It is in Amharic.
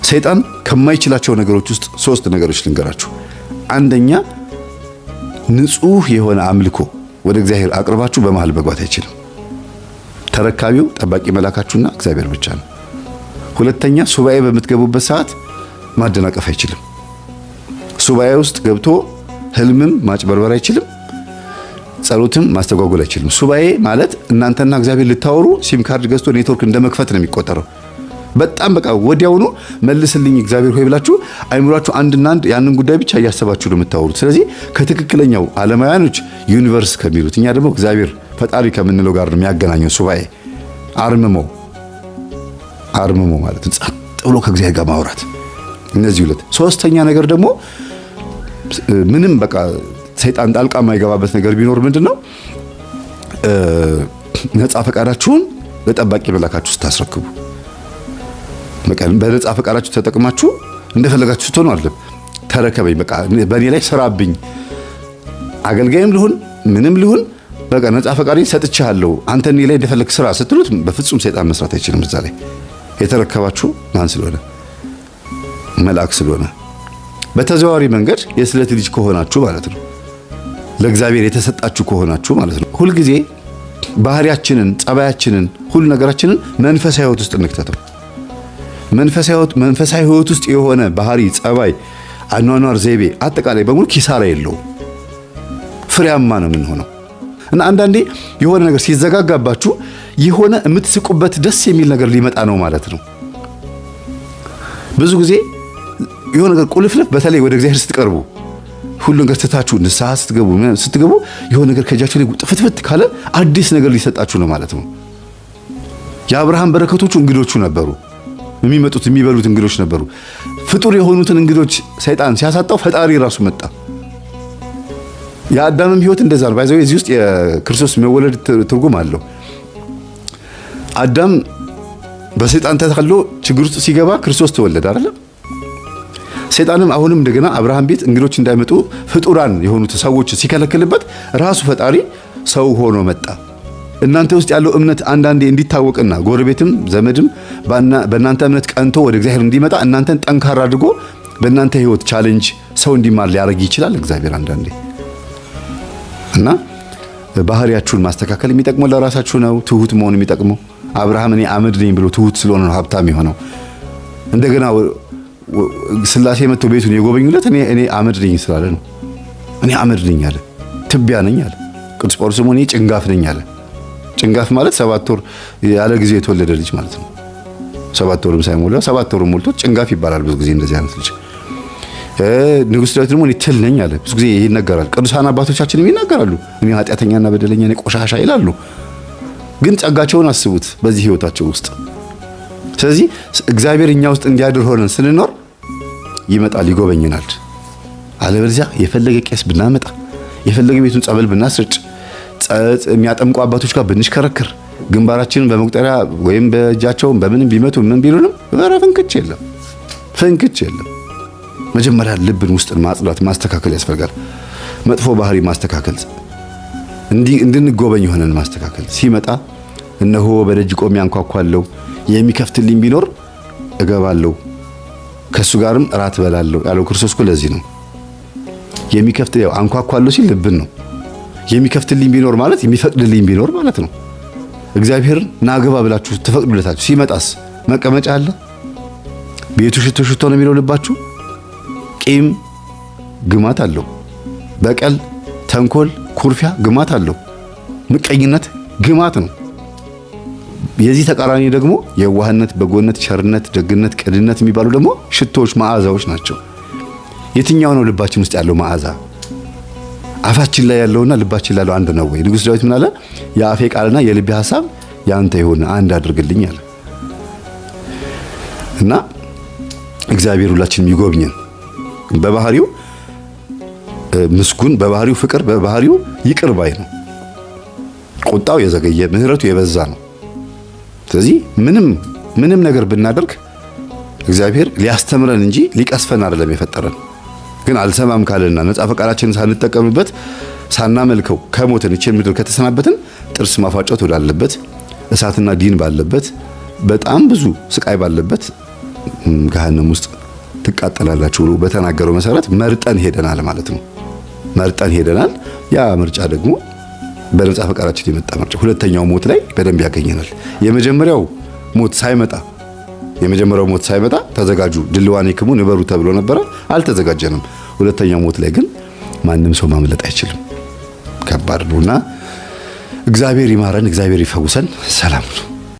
ሰይጣን ከማይችላቸው ነገሮች ውስጥ 3 ነገሮች ልንገራችሁ። አንደኛ ንጹህ የሆነ አምልኮ ወደ እግዚአብሔር አቅርባችሁ በመሃል መግባት አይችልም። ተረካቢው ጠባቂ መላካችሁና እግዚአብሔር ብቻ ነው። ሁለተኛ ሱባኤ በምትገቡበት ሰዓት ማደናቀፍ አይችልም። ሱባኤ ውስጥ ገብቶ ህልምም ማጭበርበር አይችልም፣ ጸሎትም ማስተጓጎል አይችልም። ሱባኤ ማለት እናንተና እግዚአብሔር ልታወሩ ሲም ካርድ ገዝቶ ኔትወርክ እንደመክፈት ነው የሚቆጠረው። በጣም በቃ ወዲያውኑ መልስልኝ እግዚአብሔር ሆይ ብላችሁ አይምሯችሁ አንድና አንድ ያንን ጉዳይ ብቻ እያሰባችሁ ነው የምታወሩት። ስለዚህ ከትክክለኛው ዓለማውያኖች ዩኒቨርስ ከሚሉት እኛ ደግሞ እግዚአብሔር ፈጣሪ ከምንለው ጋር ነው የሚያገናኘው ሱባኤ። አርምሞ ማለት ጸጥ ብሎ ከእግዚአብሔር ጋር ማውራት። እነዚህ ሁለት። ሶስተኛ ነገር ደግሞ ምንም በቃ ሰይጣን ጣልቃ የማይገባበት ነገር ቢኖር ምንድነው? ነፃ ፈቃዳችሁን ለጠባቂ መላካችሁ ስታስረክቡ በነፃ ፈቃዳችሁ ተጠቅማችሁ እንደፈለጋችሁ ስትሆኑ አይደለም። ተረከበኝ በቃ በእኔ ላይ ስራብኝ፣ አገልጋይም ልሁን ምንም ልሁን በቃ ነፃ ፈቃዴን ሰጥቻለሁ አንተ እኔ ላይ እንደፈለክ ስራ ስትሉት በፍጹም ሰይጣን መስራት አይችልም። እዛ ላይ የተረከባችሁ ማን ስለሆነ? መልአክ ስለሆነ። በተዘዋዋሪ መንገድ የስለት ልጅ ከሆናችሁ ማለት ነው፣ ለእግዚአብሔር የተሰጣችሁ ከሆናችሁ ማለት ነው። ሁልጊዜ ባህሪያችንን፣ ጸባያችንን፣ ሁሉ ነገራችንን መንፈሳዊ ህይወት ውስጥ እንክተተው። መንፈሳዊ ህይወት ውስጥ የሆነ ባህሪ፣ ጸባይ፣ አኗኗር ዘይቤ አጠቃላይ በሙሉ ኪሳራ የለውም፣ ፍሬያማ ነው የምንሆነው። እና አንዳንዴ የሆነ ነገር ሲዘጋጋባችሁ የሆነ የምትስቁበት ደስ የሚል ነገር ሊመጣ ነው ማለት ነው። ብዙ ጊዜ የሆነ ነገር ቁልፍልፍ፣ በተለይ ወደ እግዚአብሔር ስትቀርቡ ሁሉ ነገር ትታችሁ ንስሐ ስትገቡ የሆነ ነገር ከእጃችሁ ላይ ጥፍትፍት ካለ አዲስ ነገር ሊሰጣችሁ ነው ማለት ነው። የአብርሃም በረከቶቹ እንግዶቹ ነበሩ። የሚመጡት የሚበሉት እንግዶች ነበሩ። ፍጡር የሆኑትን እንግዶች ሰይጣን ሲያሳጣው ፈጣሪ ራሱ መጣ። የአዳምም ህይወት እንደዛ ነው። ባይዘው እዚህ ውስጥ የክርስቶስ መወለድ ትርጉም አለው። አዳም በሰይጣን ተታሎ ችግር ውስጥ ሲገባ ክርስቶስ ተወለደ አይደል? ሰይጣንም አሁንም እንደገና አብርሃም ቤት እንግዶች እንዳይመጡ ፍጡራን የሆኑት ሰዎች ሲከለክልበት ራሱ ፈጣሪ ሰው ሆኖ መጣ። እናንተ ውስጥ ያለው እምነት አንዳንዴ እንዲታወቅና ጎረቤትም ዘመድም በእናንተ እምነት ቀንቶ ወደ እግዚአብሔር እንዲመጣ እናንተን ጠንካራ አድርጎ በእናንተ ህይወት ቻሌንጅ ሰው እንዲማር ሊያደርግ ይችላል እግዚአብሔር አንዳንዴ። እና ባህሪያችሁን ማስተካከል የሚጠቅመው ለራሳችሁ ነው። ትሁት መሆን የሚጠቅመው አብርሃም እኔ አመድ ነኝ ብሎ ትሁት ስለሆነ ነው ሀብታም የሆነው። እንደገና ስላሴ መጥቶ ቤቱን የጎበኙለት እኔ አመድ ነኝ ስላለ ነው። እኔ አመድ ነኝ አለ፣ ትቢያ ነኝ አለ። ቅዱስ ጳውሎስም እኔ ጭንጋፍ ነኝ አለ። ጭንጋፍ ማለት 7 ወር ያለ ጊዜ የተወለደ ልጅ ማለት ነው። 7 ወርም ሳይሞላ 7 ወርም ሞልቶ ጭንጋፍ ይባላል ብዙ ጊዜ እንደዚህ አይነት ልጅ። ንጉሥ ዳዊት ደግሞ እኔ ትል ነኝ አለ። ብዙ ጊዜ ይነገራል። ቅዱሳን አባቶቻችንም ይናገራሉ። እኔ ኃጢአተኛና በደለኛ ነኝ፣ ቆሻሻ ይላሉ። ግን ጸጋቸውን አስቡት በዚህ ህይወታቸው ውስጥ። ስለዚህ እግዚአብሔር እኛ ውስጥ እንዲያድር ሆነን ስንኖር ይመጣል፣ ይጎበኝናል። አለበለዚያ የፈለገ ቄስ ብናመጣ፣ የፈለገ ቤቱን ጸበል ብናስርጭ፣ የሚያጠምቁ አባቶች ጋር ብንሽከረክር፣ ግንባራችንን በመቁጠሪያ ወይም በእጃቸው በምንም ቢመቱ ምን ቢሉንም ፍንክች የለም፣ ፍንክች የለም። መጀመሪያ ልብን ውስጥን ማጽዳት ማስተካከል ያስፈልጋል። መጥፎ ባህሪ ማስተካከል፣ እንድንጎበኝ ሆነን ማስተካከል። ሲመጣ እነሆ በደጅ ቆሜ አንኳኳለሁ፣ የሚከፍትልኝ ቢኖር እገባለሁ፣ ከሱ ጋርም እራት እበላለሁ ያለው ክርስቶስ እኮ ለዚህ ነው። የሚከፍትልኝ አንኳኳለሁ ሲል ልብን ነው። የሚከፍትልኝ ቢኖር ማለት የሚፈቅድልኝ ቢኖር ማለት ነው። እግዚአብሔር ናግባ ብላችሁ ተፈቅዱለታችሁ ሲመጣስ መቀመጫ አለ። ቤቱ ሽቶ ሽቶ ነው የሚለው ልባችሁ። ቂም ግማት አለው። በቀል፣ ተንኮል፣ ኩርፊያ ግማት አለው። ምቀኝነት ግማት ነው። የዚህ ተቃራኒ ደግሞ የዋህነት፣ በጎነት፣ ቸርነት፣ ደግነት፣ ቅንነት የሚባሉ ደግሞ ሽቶዎች፣ መዓዛዎች ናቸው። የትኛው ነው ልባችን ውስጥ ያለው መዓዛ? አፋችን ላይ ያለውና ልባችን ላይ ያለው አንድ ነው ወይ? ንጉሥ ዳዊት ምን አለ? የአፌ ቃልና የልቤ ሐሳብ ያንተ ይሁን አንድ አድርግልኝ አለ። እና እግዚአብሔር ሁላችንም ይጎብኘን። በባህሪው ምስጉን፣ በባህሪው ፍቅር፣ በባህሪው ይቅር ባይ ነው። ቁጣው የዘገየ ምህረቱ የበዛ ነው። ስለዚህ ምንም ነገር ብናደርግ እግዚአብሔር ሊያስተምረን እንጂ ሊቀስፈን አይደለም የፈጠረን። ግን አልሰማም ካለና ነፃ ፈቃዳችንን ሳንጠቀምበት ሳናመልከው ከሞትን እቺ ምድር ከተሰናበትን ጥርስ ማፋጨት ወዳለበት እሳትና ዲን ባለበት በጣም ብዙ ስቃይ ባለበት ገሃነም ውስጥ ትቃጠላላችሁ ብሎ በተናገረው መሰረት መርጠን ሄደናል ማለት ነው። መርጠን ሄደናል። ያ ምርጫ ደግሞ በነጻ ፈቃዳችን የመጣ ምርጫ ሁለተኛው ሞት ላይ በደንብ ያገኘናል። የመጀመሪያው ሞት ሳይመጣ ተዘጋጁ ድልዋኔክሙ ንበሩ ተብሎ ነበረ፣ አልተዘጋጀንም። ሁለተኛው ሞት ላይ ግን ማንም ሰው ማምለጥ አይችልም። ከባድ ነውና እግዚአብሔር ይማረን፣ እግዚአብሔር ይፈውሰን። ሰላም ነው።